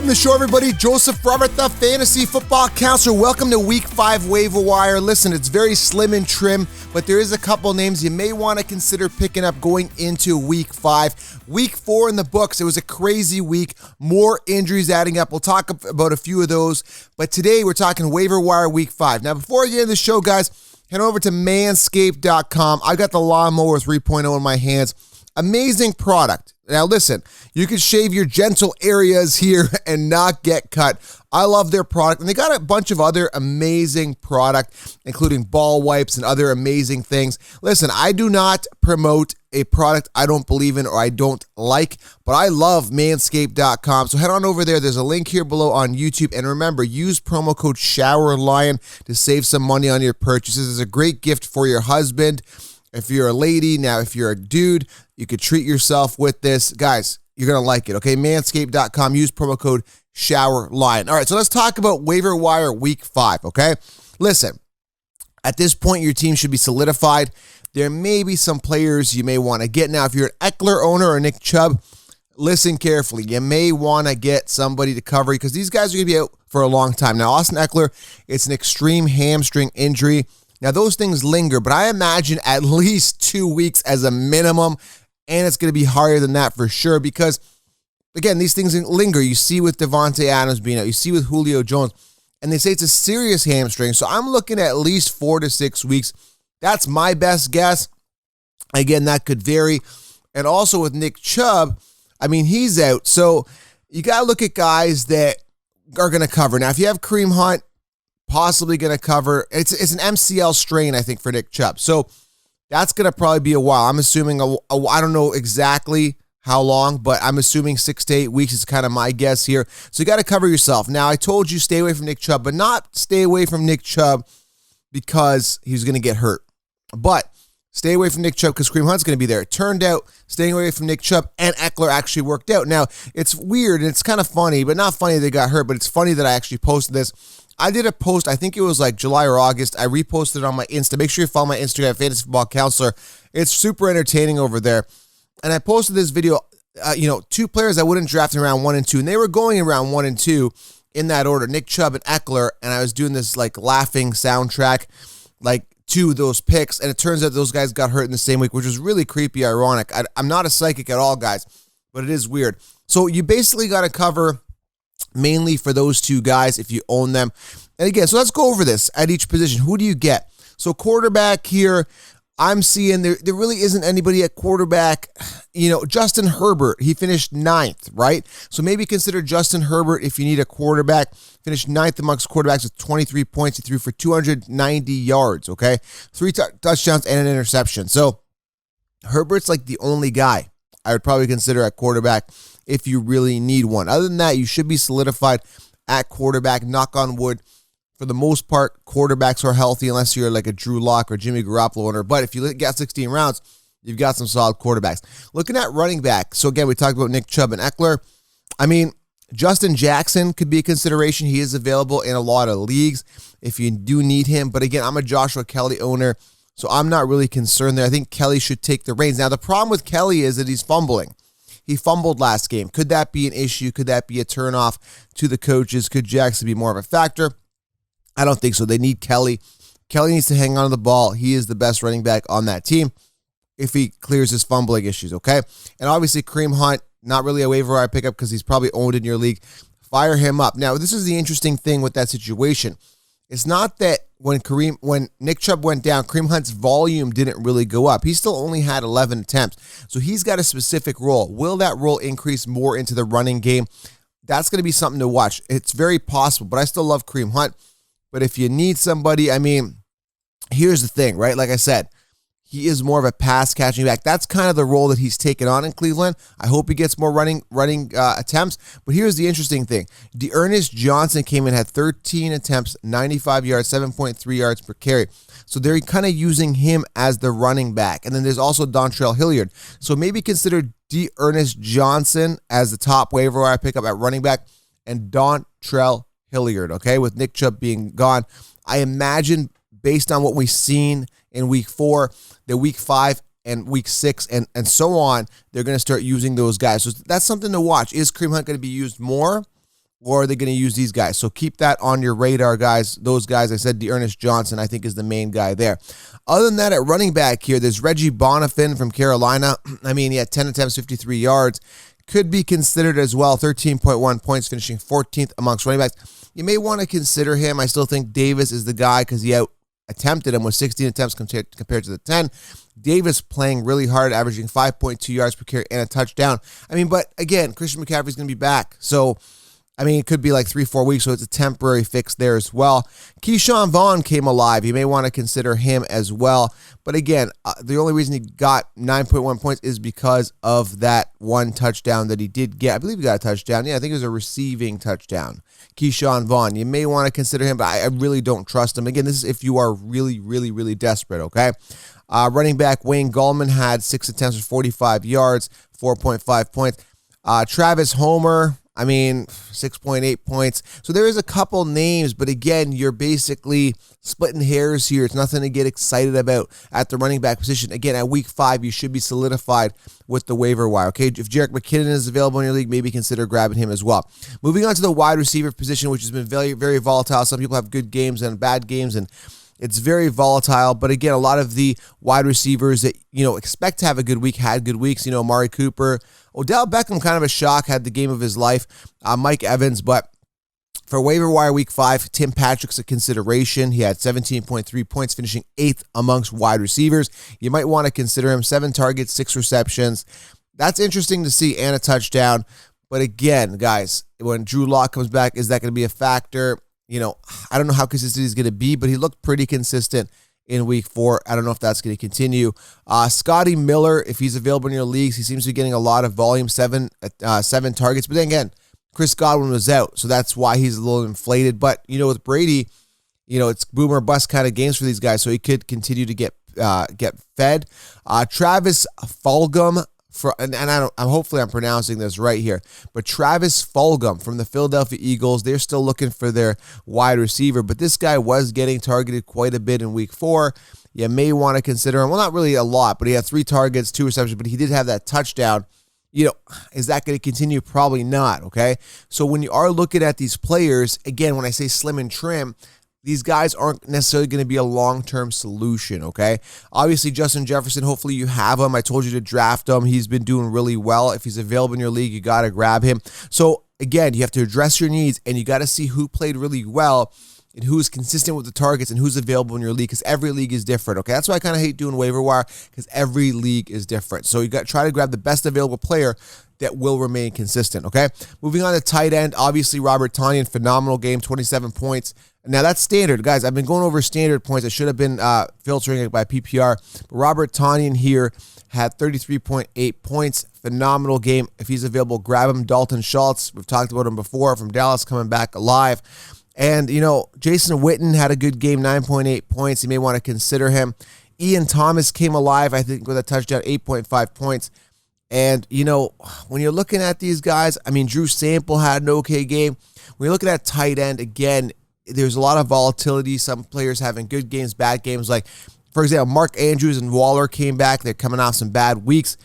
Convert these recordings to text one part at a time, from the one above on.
Welcome to the show, everybody. Joseph Robert, the Fantasy Football Counselor. Welcome to Week 5 Waiver Wire. Listen, it's very slim and trim, but there is a couple names you may want to consider picking up going into Week 5. Week 4 in the books, it was a crazy week. More injuries adding up. We'll talk about a few of those, but today we're talking Waiver Wire Week 5. Now, before I get into the show, guys, head over to manscaped.com. I got the Lawnmower 3.0 in my hands. Amazing product. Now listen, you can shave your gentle areas here and not get cut. I love their product, and they got a bunch of other amazing product, including ball wipes and other amazing things. Listen, I do not promote a product I don't believe in or I don't like, but I love manscaped.com. So head on over there. There's a link here below on YouTube. And remember, use promo code SHOWERLION to save some money on your purchases. It's a great gift for your husband. If you're a lady, now if you're a dude, you could treat yourself with this. Guys, you're going to like it, okay? Manscaped.com, use promo code SHOWERLION. All right, so let's talk about Waiver Wire Week 5, okay? Listen, at this point, your team should be solidified. There may be some players you may want to get. Now, if you're an Eckler owner or Nick Chubb, listen carefully. You may want to get somebody to cover you because these guys are going to be out for a long time. Now, Austin Eckler, it's an extreme hamstring injury. Now, those things linger, but I imagine at least 2 weeks as a minimum, and it's going to be higher than that for sure because, again, these things linger. You see with Devontae Adams being out. You see with Julio Jones, and they say it's a serious hamstring, so I'm looking at least 4 to 6 weeks. That's my best guess. Again, that could vary. And also with Nick Chubb, I mean, he's out, so you got to look at guys that are going to cover. Now, if you have Kareem Hunt, possibly going to cover. It's an MCL strain, I think, for Nick Chubb. So that's going to probably be a while. I'm assuming, I don't know exactly how long, but I'm assuming 6 to 8 weeks is kind of my guess here. So you got to cover yourself. Now, I told you stay away from Nick Chubb, but not stay away from Nick Chubb because he's going to get hurt. But stay away from Nick Chubb because Kareem Hunt's going to be there. It turned out staying away from Nick Chubb and Eckler actually worked out. Now, it's weird and it's kind of funny, but not funny they got hurt, but it's funny that I actually posted this. I did a post, I think it was like July or August. I reposted it on my Insta. Make sure you follow my Instagram, Fantasy Football Counselor. It's super entertaining over there. And I posted this video, 2 players I wouldn't draft in round 1 and 2. And they were going in round 1 and 2 in that order, Nick Chubb and Eckler. And I was doing this like laughing soundtrack, like to those picks. And it turns out those guys got hurt in the same week, which was really creepy, ironic. I'm not a psychic at all, guys, but it is weird. So you basically got to cover mainly for those 2 guys if you own them. And again, so let's go over this at each position. Who do you get? So quarterback here, I'm seeing there really isn't anybody at quarterback. Justin Herbert, he finished 9th, right? So maybe consider Justin Herbert if you need a quarterback. Finished 9th amongst quarterbacks with 23 points. He threw for 290 yards, okay? 3 touchdowns and an interception. So Herbert's like the only guy I would probably consider at quarterback if you really need one. Other than that, you should be solidified at quarterback. Knock on wood. For the most part, quarterbacks are healthy unless you're like a Drew Lock or Jimmy Garoppolo owner. But if you get 16 rounds, you've got some solid quarterbacks. Looking at running back. So again, we talked about Nick Chubb and Eckler. I mean, Justin Jackson could be a consideration. He is available in a lot of leagues if you do need him. But again, I'm a Joshua Kelly owner, so I'm not really concerned there. I think Kelly should take the reins. Now, the problem with Kelly is that he's fumbling. He fumbled last game. Could that be an issue? Could that be a turnoff to the coaches? Could Jackson be more of a factor? I don't think so. They need Kelly. Kelly needs to hang on to the ball. He is the best running back on that team if he clears his fumbling issues, okay? And obviously, Kareem Hunt, not really a waiver wire pickup because he's probably owned in your league. Fire him up. Now, this is the interesting thing with that situation. It's not that when Nick Chubb went down, Kareem Hunt's volume didn't really go up. He still only had 11 attempts. So he's got a specific role. Will that role increase more into the running game? That's going to be something to watch. It's very possible, but I still love Kareem Hunt. But if you need somebody, I mean, here's the thing, right? Like I said, he is more of a pass catching back. That's kind of the role that he's taken on in Cleveland. I hope he gets more running attempts. But here's the interesting thing. D'Ernest Johnson came in, had 13 attempts, 95 yards, 7.3 yards per carry. So they're kind of using him as the running back. And then there's also Dontrell Hilliard. So maybe consider D'Ernest Johnson as the top waiver wire pickup at running back and Dontrell Hilliard, okay, with Nick Chubb being gone. I imagine based on what we've seen in week 4, the week 5 and week 6 and so on, they're going to start using those guys. So that's something to watch. Is Kareem Hunt going to be used more or are they going to use these guys? So keep that on your radar, guys. Those guys, I said Dearness Johnson, I think, is the main guy there. Other than that, at running back here, there's Reggie Bonifin from Carolina. I mean, he had 10 attempts, 53 yards. Could be considered as well. 13.1 points, finishing 14th amongst running backs. You may want to consider him. I still think Davis is the guy because he attempted him with 16 attempts compared to the 10. Davis playing really hard, averaging 5.2 yards per carry and a touchdown. I mean, but again, Christian McCaffrey's going to be back. So, I mean, it could be like 3-4 weeks, so it's a temporary fix there as well. Keyshawn Vaughn came alive. You may want to consider him as well. But again, the only reason he got 9.1 points is because of that one touchdown that he did get. I believe he got a touchdown. Yeah, I think it was a receiving touchdown. Keyshawn Vaughn. You may want to consider him, but I really don't trust him. Again, this is if you are really, really, really desperate, okay? Running back Wayne Gallman had 6 attempts for 45 yards, 4.5 points. Travis Homer, 6.8 points. So there is a couple names, but again, you're basically splitting hairs here. It's nothing to get excited about at the running back position. Again, at week 5, you should be solidified with the waiver wire, okay? If Jerick McKinnon is available in your league, maybe consider grabbing him as well. Moving on to the wide receiver position, which has been very, very volatile. Some people have good games and bad games, and it's very volatile, but again, a lot of the wide receivers that, expect to have a good week had good weeks. Amari Cooper, Odell Beckham, kind of a shock, had the game of his life. Mike Evans, but for waiver wire week 5, Tim Patrick's a consideration. He had 17.3 points, finishing 8th amongst wide receivers. You might want to consider him. 7 targets, 6 receptions. That's interesting to see, and a touchdown. But again, guys, when Drew Lock comes back, is that going to be a factor? I don't know how consistent he's going to be, but he looked pretty consistent in week 4. I don't know if that's going to continue. Scotty Miller, if he's available in your leagues, he seems to be getting a lot of volume, 7 targets. But then again, Chris Godwin was out, so that's why he's a little inflated. But, with Brady, it's boom or bust kind of games for these guys, so he could continue to get fed. Travis Fulgham, hopefully I'm pronouncing this right here, but Travis Fulgham from the Philadelphia Eagles, they're still looking for their wide receiver, but this guy was getting targeted quite a bit in week 4. You may want to consider him. Well, not really a lot, but he had 3 targets, 2 receptions, but he did have that touchdown. Is that going to continue? Probably not, okay? So when you are looking at these players, again, when I say slim and trim, these guys aren't necessarily going to be a long-term solution, okay? Obviously, Justin Jefferson, hopefully you have him. I told you to draft him. He's been doing really well. If he's available in your league, you got to grab him. So, again, you have to address your needs, and you got to see who played really well and who's consistent with the targets and who's available in your league, because every league is different, okay? That's why I kind of hate doing waiver wire, because every league is different. So you got to try to grab the best available player that will remain consistent, okay? Moving on to tight end, obviously Robert Tonyan, phenomenal game, 27 points. Now that's standard, guys. I've been going over standard points. I should have been filtering it by PPR. But Robert Tonyan here had 33.8 points. Phenomenal game. If he's available, grab him. Dalton Schultz, we've talked about him before, from Dallas, coming back alive. And, Jason Witten had a good game, 9.8 points. You may want to consider him. Ian Thomas came alive, I think, with a touchdown, 8.5 points. And, when you're looking at these guys, Drew Sample had an okay game. When you're looking at tight end, again, there's a lot of volatility. Some players having good games, bad games. Like, for example, Mark Andrews and Waller came back. They're coming off some bad weeks.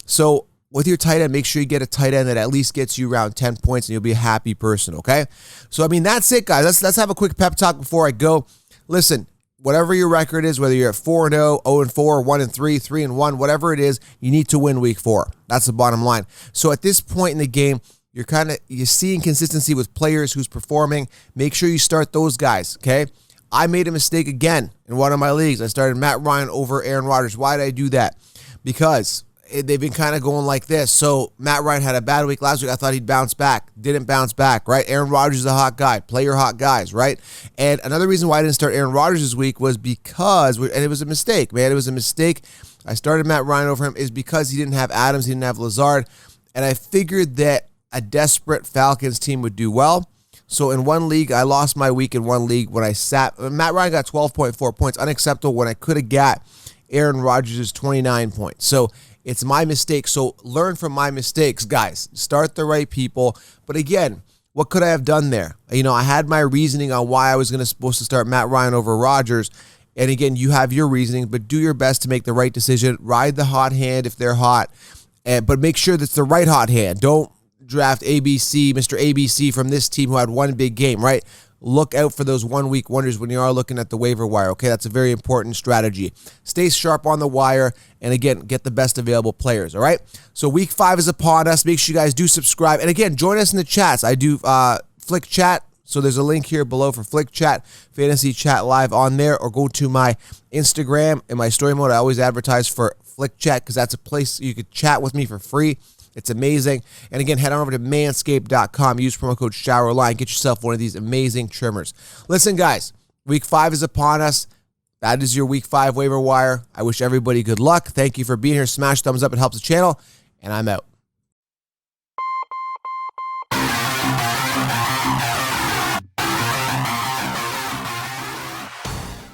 So with your tight end, make sure you get a tight end that at least gets you around 10 points, and you'll be a happy person, okay? So, that's it, guys. Let's have a quick pep talk before I go. Listen, whatever your record is, whether you're at 4-0, 0-4, 1-3, 3-1, whatever it is, you need to win week 4. That's the bottom line. So at this point in the game, you're seeing consistency with players who's performing. Make sure you start those guys, okay? I made a mistake again in one of my leagues. I started Matt Ryan over Aaron Rodgers. Why did I do that? Because they've been kind of going like this. So Matt Ryan had a bad week last week. I thought he'd bounce back. Didn't bounce back, right? Aaron Rodgers is a hot guy. Play your hot guys, right? And another reason why I didn't start Aaron Rodgers this week was because, and it was a mistake, man. It was a mistake. I started Matt Ryan over him is because he didn't have Adams. He didn't have Lazard. And I figured that a desperate Falcons team would do well. So in one league, I lost my week in one league when I sat. Matt Ryan got 12.4 points, unacceptable, when I could have got Aaron Rodgers' 29 points. So it's my mistake. So learn from my mistakes, guys. Start the right people. But again, what could I have done there? I had my reasoning on why I was supposed to start Matt Ryan over Rodgers. And again, you have your reasoning, but do your best to make the right decision. Ride the hot hand if they're hot, but make sure that's the right hot hand. Don't draft ABC, Mr. ABC from this team who had one big game, right? Look out for those 1 week wonders when you are looking at the waiver wire, okay? That's a very important strategy. Stay sharp on the wire, and again, get the best available players, all right? So week 5 is upon us. Make sure you guys do subscribe. And again, join us in the chats. I do Flick Chat, so there's a link here below for Flick Chat, Fantasy Chat Live on there, or go to my Instagram in my story mode. I always advertise for Flick Chat because that's a place you could chat with me for free. It's amazing. And again, head on over to manscaped.com. Use promo code ShowerLine. Get yourself one of these amazing trimmers. Listen, guys, week 5 is upon us. That is your week 5 waiver wire. I wish everybody good luck. Thank you for being here. Smash thumbs up. It helps the channel. And I'm out.